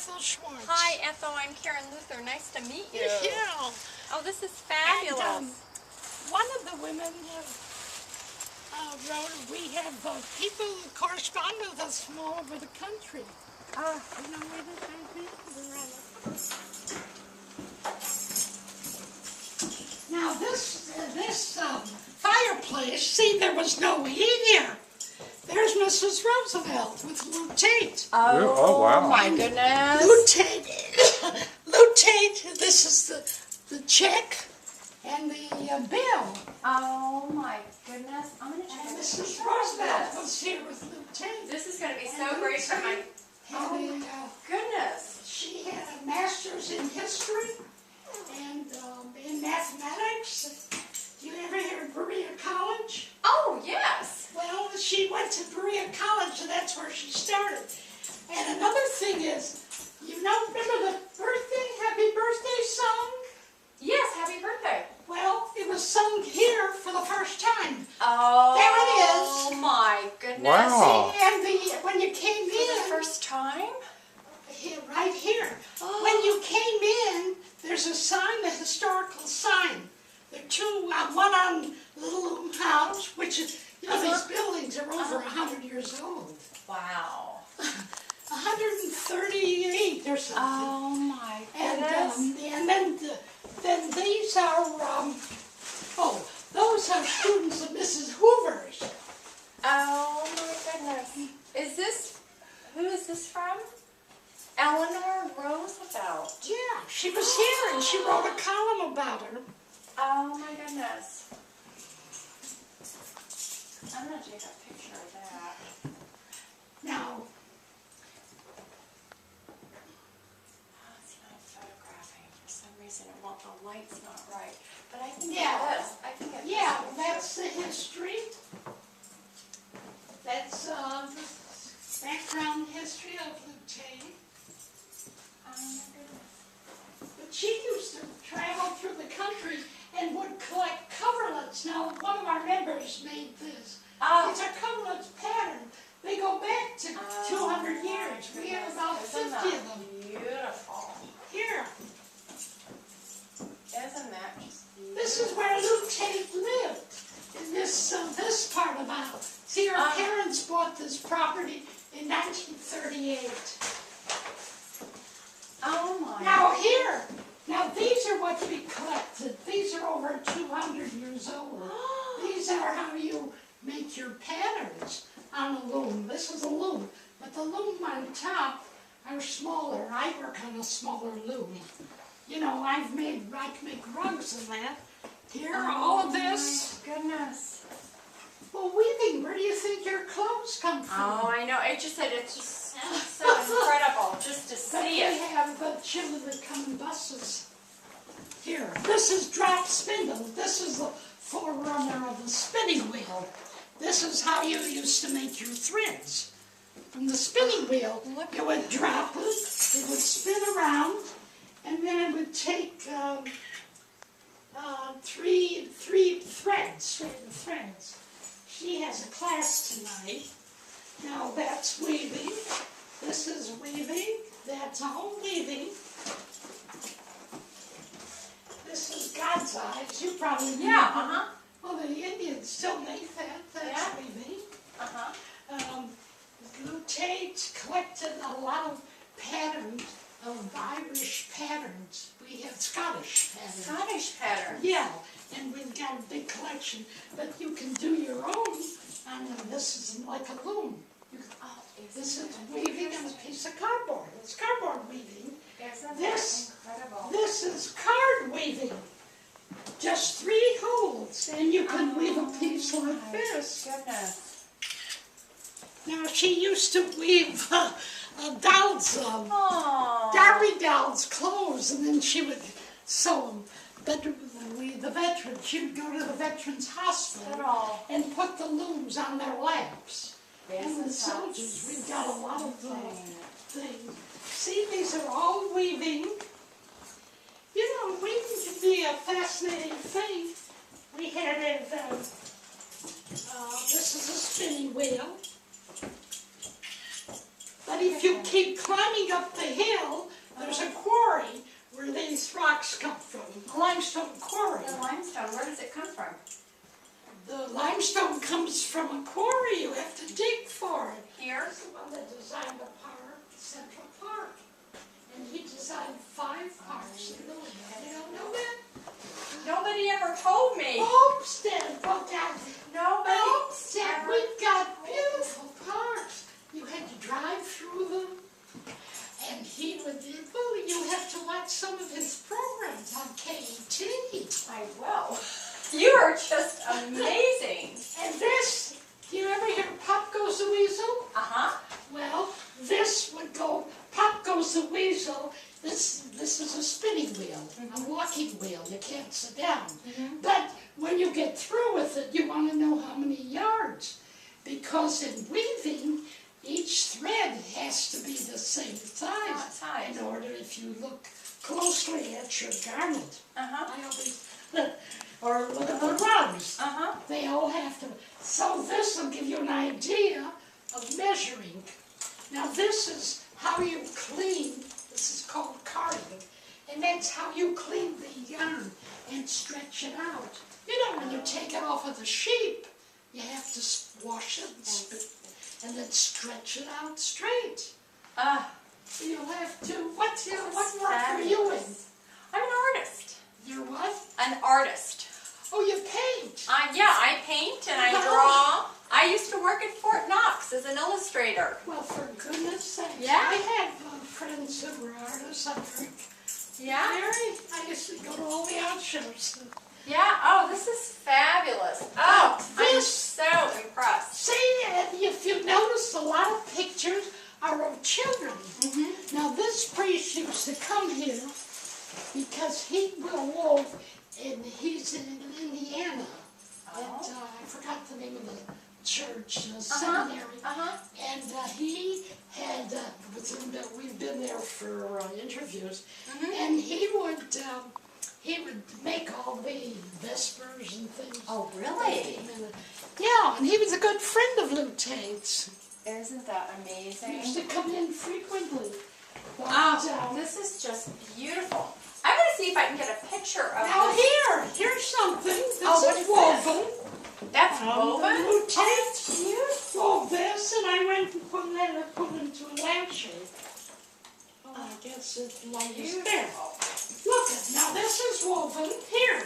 Ethel Schwartz. Hi, Ethel. I'm Karen Luther. Nice to meet you. Yeah. Oh, this is fabulous. And, one of the women wrote, we have people who correspond with us from all over the country. You know where this is? Now this fireplace, see, there was no heat here. There's Mrs. Roosevelt with Lou Tate. Oh, wow. My goodness. Lou Tate, Lou Tate, this is the check and the bill. Oh my goodness. I'm going to check And this. Mrs. Roosevelt was here with Lou Tate. This is going to be so great for my... Oh my goodness. She had a master's in history and in mathematics. Do you ever hear of Berea College? Oh, yes. Well, she went to Berea College, and that's where she started. And another thing is, you know, remember the happy birthday song? Yes, happy birthday. Well, it was sung here for the first time. Oh. There it is. Oh my goodness. Wow. And when you came For the in, first time? here, right here, Oh. when you came in, there's a sign, a historical sign. There are two, one on Little House, which is, you know, these buildings are over 100 years old. Wow. 138 or something. Oh my And, goodness. and then these are, those are students of Mrs. Hoover's. Oh my goodness. Is this, who is this from? Eleanor Roosevelt. Yeah, she was here and she wrote a column about her. Oh my goodness. I'm going to take a picture of that. Now, Oh, it's not photographing. For some reason it won't, the light's not right. But I can Yeah. get this. I can get yeah, this. that's the history. That's the background history of Lou Tate. Oh my goodness. But she used to travel through the country and would collect coverlets. Now, one of our members made this. Oh. It's a coverlets pattern. They go back to 200 years. We have about 50 Isn't of that them. beautiful? Here, Isn't that just beautiful? this is where Lou Tate lived. In this part of the house. See, her parents bought this property in 1938. Oh my. Now these are what we collected. These are over 200 years old. These are how you make your patterns on a loom. This is a loom, but the loom on top are smaller. I work on a smaller loom. You know, I can make rugs and that. Here, all of this. My goodness. Well, weaving, where do you think your clothes come from? Oh, I know. It's just so incredible just to But see we it. have the children that come in buses. Here, this is drop spindle. This is the forerunner of the spinning wheel. This is how you used to make your threads. From the spinning wheel, you would drop it, it would spin around, and then it would take three threads, straighten threads. She has a class tonight. Now that's weaving. This is weaving. That's all weaving. This is God's eyes. You probably know. Yeah, Well, the Indians still make that. That's Yeah. weaving. Uh-huh. Lou Tate collected a lot of patterns, of Irish patterns. We have Scottish patterns. Scottish pattern. Yeah, and we've got a big collection. But you can do your own. This is like a loom. Oh, This is weaving on a piece of cardboard. It's cardboard weaving. Isn't This- that incredible? This is card weaving. Just 3 holes, and you can weave a piece like this. Goodness. Now, she used to weave dolls, Aww. Barbie dolls' clothes, and then she would sew them. But the veterans, she would go to the Veterans Hospital Oh. and put the looms on their laps. And the Isn't that soldiers, we've got a lot of something? things. See, these are all weaving. You know, weaving can be a fascinating thing. We had this is a spinning wheel. But if you keep climbing up the hill, limestone quarry. The limestone, where does it come from? The limestone comes from a quarry. You have to dig for it. Here? He's the one that designed the park, Central Park. And he designed 5 parks in Louisville. You don't know that? Nobody ever told me. Homestead, look out. Nobody Homestead, ever we've got told me. beautiful parks. You had to drive through them. And he would, well, you have to watch some of his programs on KET. I will. You are just amazing. And this, do you ever hear Pop Goes the Weasel? Uh-huh. Well, this would go, Pop Goes the Weasel. This is a spinning wheel, a walking wheel. You can't sit down. But when you get through with it, you want to know how many yards. Because in weaving, each thread has to be the same size. In order, if you look closely at your garment, Uh-huh. I always, or look at the rugs, Uh-huh. they all have to. So this will give you an idea of measuring. Now this is how you clean, this is called carding, and that's how you clean the yarn and stretch it out. You know, when you take it off of the sheep, you have to wash it and spit, and then stretch it out straight. Ah, You have to, what work are you in? I'm an artist. You're what? An artist. Oh, you paint. Yeah, I paint and I draw. I used to work at Fort Knox as an illustrator. Well, for goodness sakes. Yeah? I have friends who were artists. I'm very, Yeah? I used to go to all the art shows. Yeah. Oh, this is fabulous. Oh, I'm This- so impressed. See, and if you notice, a lot of pictures are of children. Now, this priest used to come here because he wove, and he's in Indiana. And I forgot the name of the church, seminary. Uh-huh. And he had, we've been there for interviews, and he would make all the vespers and things. Oh, really? Yeah, and he was a good friend of Lou Tate's. Isn't that He used amazing? to come in frequently. But, Oh, this is just beautiful. I'm going to see if I can get a picture of now this. here's something. This Oh, what is is this? woven. That's Lou woven? Tate wove this, and I went and put it into a lampshade. Oh, I guess it light is there. Beautiful. Look, now this is woven here.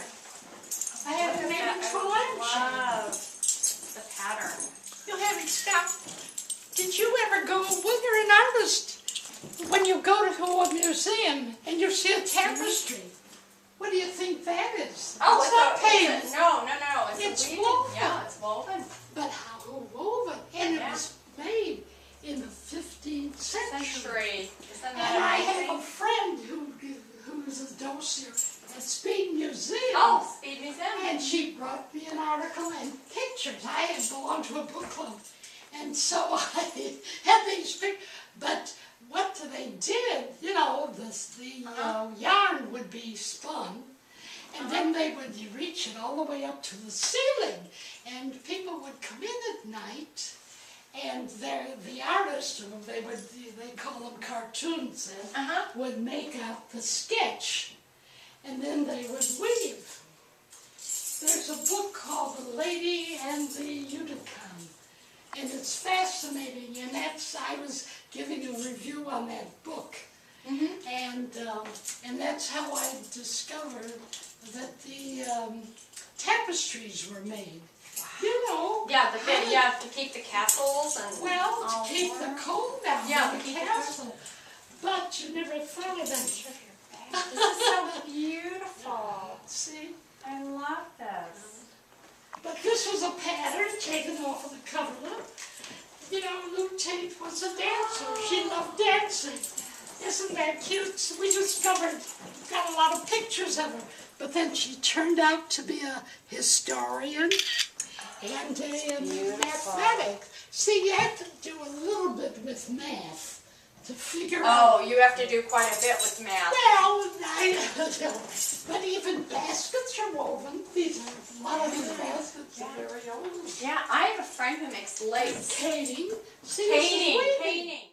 I have it made I into a lampshade. love the pattern. You haven't stopped. Did you ever go, well, you're an artist. When you go to a museum and you see a tapestry, what do you think that is? Oh, it's not painted, No. It's weaving. woven. Yeah, it's woven. but how woven. And it Yeah. was made in the 15th century. Century. Isn't And I that have a amazing? friend who's a dossier at Speed Museum. Oh, Speed Museum. And she brought me an article and pictures. I had belonged to a book club. And so I had these pictures. But what they did, you know, the yarn would be spun. And then they would reach it all the way up to the ceiling. And people would come in at night. And the artist, they call them cartoons then, would make out the sketch. And then they would weave. There's a book called The Lady and the Unicorn, and it's fascinating, and I was giving a review on that book, and that's how I discovered that the tapestries were made. You know. Yeah, you have to keep the castles and Well, all to keep the that. cold down Yeah, in to the keep the castle. But you never thought of that. This is so beautiful. See? I love this. But this was a pattern taken off of the cover. You know, Lou Tate was a dancer. She loved dancing. Isn't that cute? So we discovered, got a lot of pictures of her. But then she turned out to be a historian and a mathematic. See, you have to do a little bit with math to figure out. Oh, you have to do quite a bit with math. Well, but even baskets are woven. A lot of these baskets are very old. Yeah, I have a friend who makes lace. Painting. See, this is Painting, weaving. painting.